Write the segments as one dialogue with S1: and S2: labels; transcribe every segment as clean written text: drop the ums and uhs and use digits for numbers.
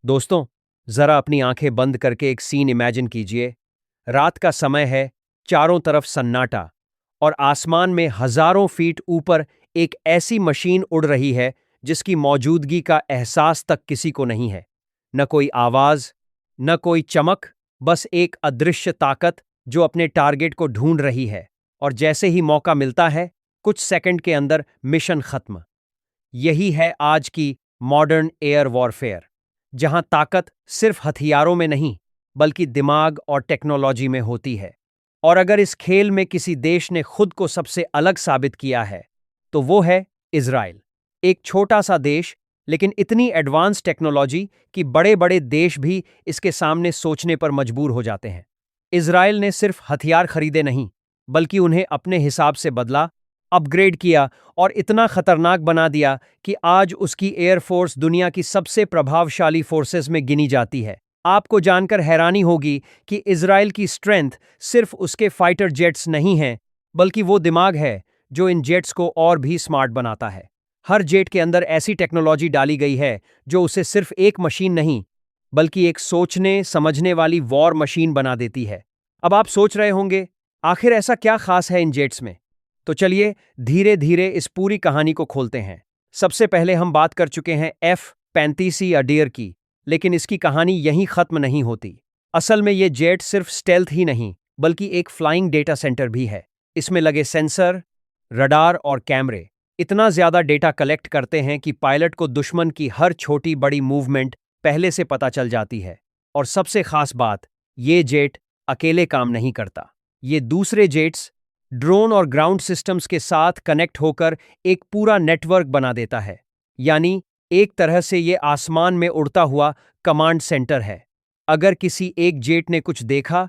S1: दोस्तों, जरा अपनी आंखें बंद करके एक सीन इमेजिन कीजिए। रात का समय है, चारों तरफ सन्नाटा, और आसमान में हजारों फीट ऊपर एक ऐसी मशीन उड़ रही है जिसकी मौजूदगी का एहसास तक किसी को नहीं है। न कोई आवाज, न कोई चमक, बस एक अदृश्य ताकत जो अपने टारगेट को ढूंढ रही है, और जैसे ही मौका मिलता है, कुछ सेकंड के अंदर मिशन खत्म। यही है आज की मॉडर्न एयर वॉरफेयर, जहां ताकत सिर्फ हथियारों में नहीं, बल्कि दिमाग और टेक्नोलॉजी में होती है। और अगर इस खेल में किसी देश ने खुद को सबसे अलग साबित किया है, तो वो है इजराइल। एक छोटा सा देश, लेकिन इतनी एडवांस टेक्नोलॉजी कि बड़े बड़े देश भी इसके सामने सोचने पर मजबूर हो जाते हैं। इजराइल ने सिर्फ हथियार खरीदे नहीं, बल्कि उन्हें अपने हिसाब से बदला, अपग्रेड किया और इतना खतरनाक बना दिया कि आज उसकी एयरफोर्स दुनिया की सबसे प्रभावशाली फोर्सेस में गिनी जाती है। आपको जानकर हैरानी होगी कि इजराइल की स्ट्रेंथ सिर्फ उसके फाइटर जेट्स नहीं हैं, बल्कि वो दिमाग है जो इन जेट्स को और भी स्मार्ट बनाता है। हर जेट के अंदर ऐसी टेक्नोलॉजी डाली गई है जो उसे सिर्फ एक मशीन नहीं, बल्कि एक सोचने समझने वाली वॉर मशीन बना देती है। अब आप सोच रहे होंगे, आखिर ऐसा क्या खास है इन जेट्स में? तो चलिए धीरे धीरे इस पूरी कहानी को खोलते हैं। सबसे पहले हम बात कर चुके हैं F-35 या डियर की, लेकिन इसकी कहानी यहीं खत्म नहीं होती। असल में ये जेट सिर्फ स्टेल्थ ही नहीं, बल्कि एक फ्लाइंग डेटा सेंटर भी है। इसमें लगे सेंसर, रडार और कैमरे इतना ज्यादा डेटा कलेक्ट करते हैं कि पायलट को दुश्मन की हर छोटी बड़ी मूवमेंट पहले से पता चल जाती है। और सबसे खास बात, ये जेट अकेले काम नहीं करता। ये दूसरे जेट्स, ड्रोन और ग्राउंड सिस्टम्स के साथ कनेक्ट होकर एक पूरा नेटवर्क बना देता है। यानी एक तरह से ये आसमान में उड़ता हुआ कमांड सेंटर है। अगर किसी एक जेट ने कुछ देखा,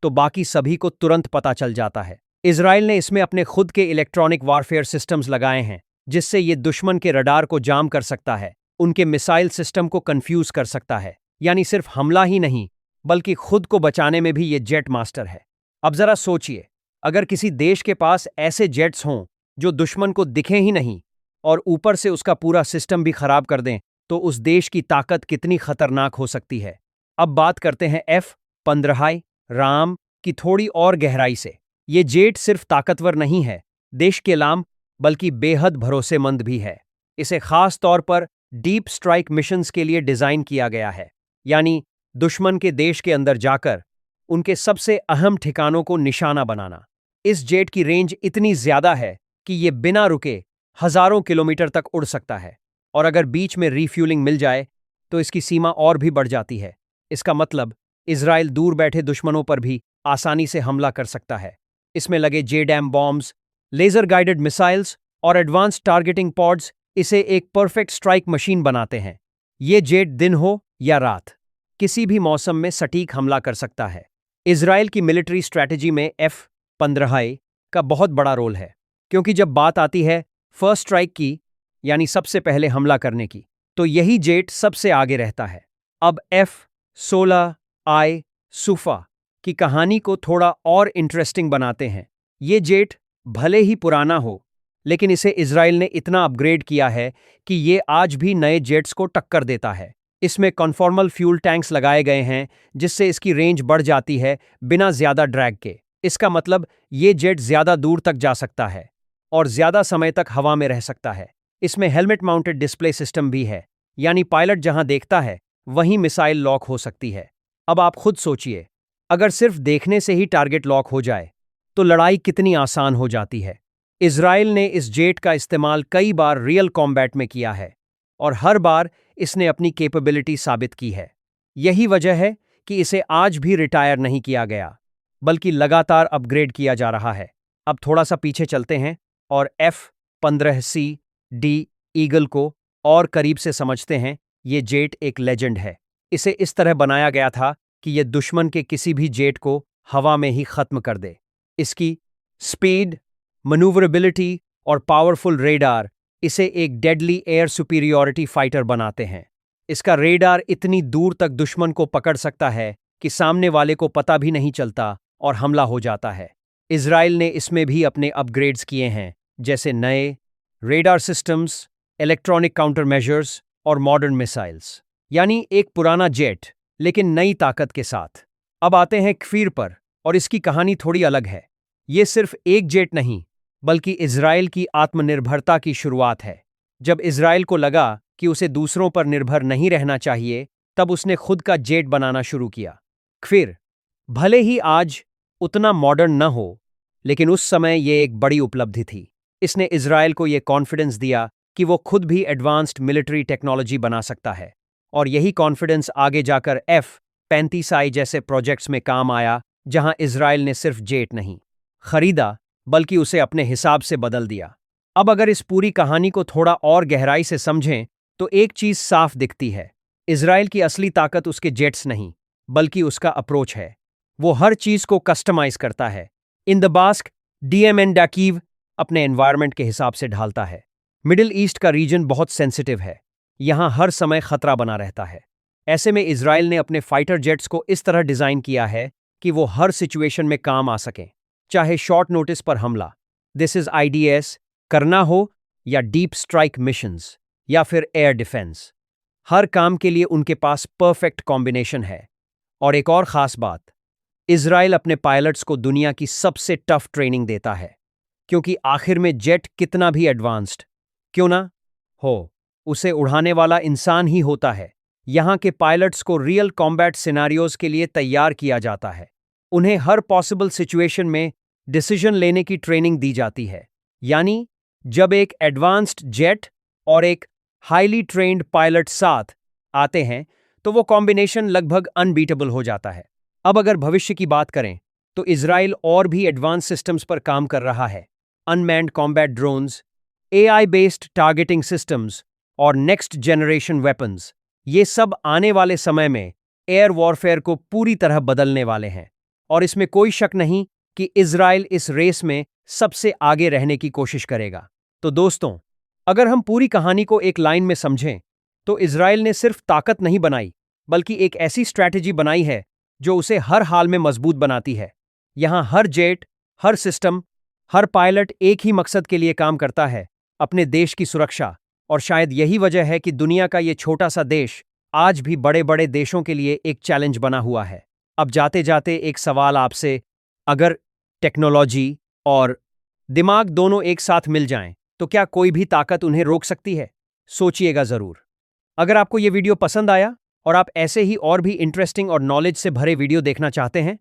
S1: तो बाकी सभी को तुरंत पता चल जाता है। इजराइल ने इसमें अपने खुद के इलेक्ट्रॉनिक वारफेयर सिस्टम्स लगाए हैं, जिससे ये दुश्मन के रडार को जाम कर सकता है, उनके मिसाइल सिस्टम को कंफ्यूज कर सकता है। यानी सिर्फ हमला ही नहीं, बल्कि खुद को बचाने में भी ये जेट मास्टर है। अब जरा सोचिए, अगर किसी देश के पास ऐसे जेट्स हों जो दुश्मन को दिखे ही नहीं और ऊपर से उसका पूरा सिस्टम भी खराब कर दें, तो उस देश की ताकत कितनी खतरनाक हो सकती है। अब बात करते हैं F-15 राम की थोड़ी और गहराई से। ये जेट सिर्फ ताकतवर नहीं है, देश के लाम, बल्कि बेहद भरोसेमंद भी है। इसे खास तौर पर डीप स्ट्राइक मिशंस के लिए डिजाइन किया गया है, यानी दुश्मन के देश के अंदर जाकर उनके सबसे अहम ठिकानों को निशाना बनाना। इस जेट की रेंज इतनी ज्यादा है कि ये बिना रुके हजारों किलोमीटर तक उड़ सकता है, और अगर बीच में रिफ्यूलिंग मिल जाए तो इसकी सीमा और भी बढ़ जाती है। इसका मतलब इजराइल दूर बैठे दुश्मनों पर भी आसानी से हमला कर सकता है। इसमें लगे जेडैम बॉम्ब्स, लेजर गाइडेड मिसाइल्स और एडवांस टारगेटिंग पॉड्स इसे एक परफेक्ट स्ट्राइक मशीन बनाते हैं। ये जेट दिन हो या रात, किसी भी मौसम में सटीक हमला कर सकता है। इजराइल की मिलिट्री स्ट्रैटेजी में F-15 का बहुत बड़ा रोल है, क्योंकि जब बात आती है फर्स्ट स्ट्राइक की, यानी सबसे पहले हमला करने की, तो यही जेट सबसे आगे रहता है। अब F-16I सुफा की कहानी को थोड़ा और इंटरेस्टिंग बनाते हैं। ये जेट भले ही पुराना हो, लेकिन इसे इजराइल ने इतना अपग्रेड किया है कि ये आज भी नए जेट्स को टक्कर देता है। इसमें कॉन्फॉर्मल फ्यूल टैंक्स लगाए गए हैं, जिससे इसकी रेंज बढ़ जाती है बिना ज्यादा ड्रैग के। इसका मतलब ये जेट ज्यादा दूर तक जा सकता है और ज्यादा समय तक हवा में रह सकता है। इसमें हेलमेट माउंटेड डिस्प्ले सिस्टम भी है, यानी पायलट जहां देखता है वहीं मिसाइल लॉक हो सकती है। अब आप खुद सोचिए, अगर सिर्फ देखने से ही टारगेट लॉक हो जाए तो लड़ाई कितनी आसान हो जाती है। इजराइल ने इस जेट का इस्तेमाल कई बार रियल कॉम्बैट में किया है, और हर बार इसने अपनी कैपेबिलिटी साबित की है। यही वजह है कि इसे आज भी रिटायर नहीं किया गया, बल्कि लगातार अपग्रेड किया जा रहा है। अब थोड़ा सा पीछे चलते हैं और F-15C-D ईगल को और करीब से समझते हैं। ये जेट एक लेजेंड है। इसे इस तरह बनाया गया था कि यह दुश्मन के किसी भी जेट को हवा में ही खत्म कर दे। इसकी स्पीड, मनूवरेबिलिटी और पावरफुल रेडार इसे एक डेडली एयर सुपीरियॉरिटी फाइटर बनाते हैं। इसका रेडार इतनी दूर तक दुश्मन को पकड़ सकता है कि सामने वाले को पता भी नहीं चलता और हमला हो जाता है। इजराइल ने इसमें भी अपने अपग्रेड्स किए हैं, जैसे नए radar systems, electronic counter measures और मॉडर्न मिसाइल्स। यानी एक पुराना जेट लेकिन नई ताकत के साथ। अब आते हैं क्फीर पर, और इसकी कहानी थोड़ी अलग है। ये सिर्फ एक जेट नहीं, बल्कि इजराइल की आत्मनिर्भरता की शुरुआत है। जब इजराइल को लगा कि उसे दूसरों पर निर्भर नहीं रहना चाहिए, तब उसने खुद का जेट बनाना शुरू किया। क्फिर भले ही आज उतना मॉडर्न न हो, लेकिन उस समय ये एक बड़ी उपलब्धि थी। इसने इजराइल को ये कॉन्फिडेंस दिया कि वो खुद भी एडवांस्ड मिलिट्री टेक्नोलॉजी बना सकता है। और यही कॉन्फिडेंस आगे जाकर F-35I जैसे प्रोजेक्ट्स में काम आया, जहां इजराइल ने सिर्फ जेट नहीं खरीदा, बल्कि उसे अपने हिसाब से बदल दिया। अब अगर इस पूरी कहानी को थोड़ा और गहराई से समझें, तो एक चीज साफ दिखती है। इजराइल की असली ताकत उसके जेट्स नहीं, बल्कि उसका अप्रोच है। वो हर चीज को कस्टमाइज करता है। इन द बास्क, डीएमएन डाकीव अपने एनवायरनमेंट के हिसाब से ढालता है। मिडिल ईस्ट का रीजन बहुत सेंसिटिव है। यहां हर समय खतरा बना रहता है। ऐसे में इजराइल ने अपने फाइटर जेट्स को इस तरह डिजाइन किया है कि वो हर सिचुएशन में काम आ सकें, चाहे शॉर्ट नोटिस पर हमला, दिस इज आईडीएस करना हो, या डीप स्ट्राइक मिशंस, या फिर एयर डिफेंस। हर काम के लिए उनके पास परफेक्ट कॉम्बिनेशन है। और एक और खास बात, इजराइल अपने पायलट्स को दुनिया की सबसे टफ ट्रेनिंग देता है, क्योंकि आखिर में जेट कितना भी एडवांस्ड क्यों ना हो, उसे उड़ाने वाला इंसान ही होता है। यहां के पायलट्स को रियल कॉम्बैट सिनारियोज के लिए तैयार किया जाता है। उन्हें हर पॉसिबल सिचुएशन में डिसीजन लेने की ट्रेनिंग दी जाती है। यानी जब एक एडवांस्ड जेट और एक हाईली ट्रेन्ड पायलट साथ आते हैं, तो वो कॉम्बिनेशन लगभग अनबीटेबल हो जाता है। अब अगर भविष्य की बात करें, तो इजराइल और भी एडवांस सिस्टम्स पर काम कर रहा है। Unmanned combat drones, AI based targeting systems और नेक्स्ट जनरेशन वेपन्स, ये सब आने वाले समय में एयर वॉरफेयर को पूरी तरह बदलने वाले हैं। और इसमें कोई शक नहीं कि इजराइल इस रेस में सबसे आगे रहने की कोशिश करेगा। तो दोस्तों, अगर हम पूरी कहानी को एक लाइन में समझें, तो इजराइल ने सिर्फ ताकत नहीं बनाई, बल्कि एक ऐसी स्ट्रैटेजी बनाई है जो उसे हर हाल में मजबूत बनाती है। यहां हर जेट, हर सिस्टम, हर पायलट एक ही मकसद के लिए काम करता है, अपने देश की सुरक्षा। और शायद यही वजह है कि दुनिया का ये छोटा सा देश आज भी बड़े बड़े देशों के लिए एक चैलेंज बना हुआ है। अब जाते जाते एक सवाल आपसे, अगर टेक्नोलॉजी और दिमाग दोनों एक साथ मिल जाएं, तो क्या कोई भी ताकत उन्हें रोक सकती है? सोचिएगा जरूर। अगर आपको ये वीडियो पसंद आया और आप ऐसे ही और भी इंटरेस्टिंग और नॉलेज से भरे वीडियो देखना चाहते हैं,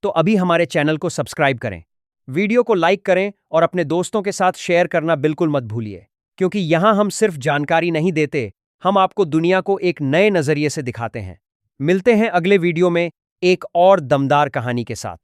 S1: तो अभी हमारे चैनल को सब्सक्राइब करें, वीडियो को लाइक करें और अपने दोस्तों के साथ शेयर करना बिल्कुल मत भूलिए, क्योंकि यहां हम सिर्फ जानकारी नहीं देते, हम आपको दुनिया को एक नए नजरिए से दिखाते हैं। मिलते हैं अगले वीडियो में एक और दमदार कहानी के साथ।